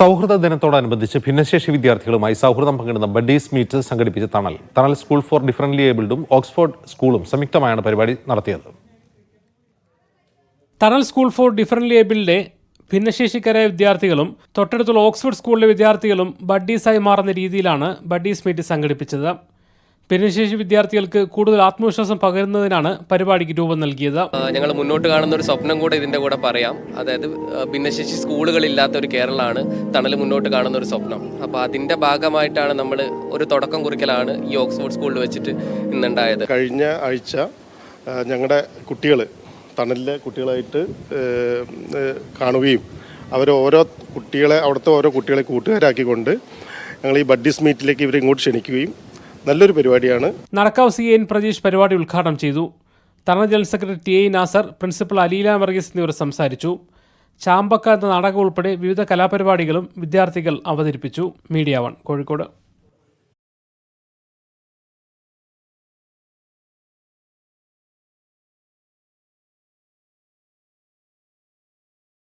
സൗഹൃദ ദിനത്തോടനുബന്ധിച്ച് ഭിന്നശേഷി വിദ്യാർത്ഥികളുമായി സൗഹൃദം പങ്കിടുന്ന ബഡീസ് മീറ്റ് സംഘടിപ്പിച്ച തണൽ സ്കൂൾ ഫോർ ഡിഫറൻ്റ്ലി ഏബിൾഡും ഓക്സ്ഫോർഡ് സ്കൂളും സംയുക്തമായാണ് പരിപാടി നടത്തിയത്. തണൽ സ്കൂൾ ഫോർ ഡിഫറൻ്റ്ലി ഏബിൾഡിലെ ഭിന്നശേഷിക്കാരായ വിദ്യാർത്ഥികളും തൊട്ടടുത്തുള്ള ഓക്സ്ഫോർഡ് സ്കൂളിലെ വിദ്യാർത്ഥികളും ബഡീസായി മാറുന്ന രീതിയിലാണ് ബഡീസ് മീറ്റ് സംഘടിപ്പിച്ചത്. ഭിന്നശേഷി വിദ്യാർത്ഥികൾക്ക് കൂടുതൽ ആത്മവിശ്വാസം പകരുന്നതിനാണ് പരിപാടിക്ക് രൂപം നൽകിയത്. ഞങ്ങൾ മുന്നോട്ട് കാണുന്ന ഒരു സ്വപ്നം കൂടെ ഇതിൻ്റെ കൂടെ പറയാം. അതായത് ഭിന്നശേഷി സ്കൂളുകളില്ലാത്ത ഒരു കേരളമാണ് തണൽ മുന്നോട്ട് കാണുന്ന ഒരു സ്വപ്നം. അപ്പോൾ അതിൻ്റെ ഭാഗമായിട്ടാണ് നമ്മൾ ഒരു തുടക്കം കുറിക്കലാണ് ഈ ഓക്സ്ഫോർഡ് സ്കൂളിൽ വെച്ചിട്ട് ഇന്നുണ്ടായത്. കഴിഞ്ഞ ആഴ്ച ഞങ്ങളുടെ കുട്ടികൾ തണലിലെ കുട്ടികളായിട്ട് കാണുകയും അവിടുത്തെ ഓരോ കുട്ടികളെ കൂട്ടുകാരാക്കിക്കൊണ്ട് ഞങ്ങൾ ഈ ബഡീസ് മീറ്റിലേക്ക് ഇവരെ ഇങ്ങോട്ട് ക്ഷണിക്കുകയും നല്ലൊരു പരിപാടിയാണ്. നടക്കാവ് CN പ്രജീഷ് പരിപാടി ഉദ്ഘാടനം ചെയ്തു. Thanal general secretary TA Nasar, principal Aleela Varghese എന്നിവർ സംസാരിച്ചു. ചാമ്പക്ക എന്ന നാടകം ഉൾപ്പെടെ വിവിധ കലാപരിപാടികളും വിദ്യാർത്ഥികൾ അവതരിപ്പിച്ചു. മീഡിയ 1 കോഴിക്കോട്.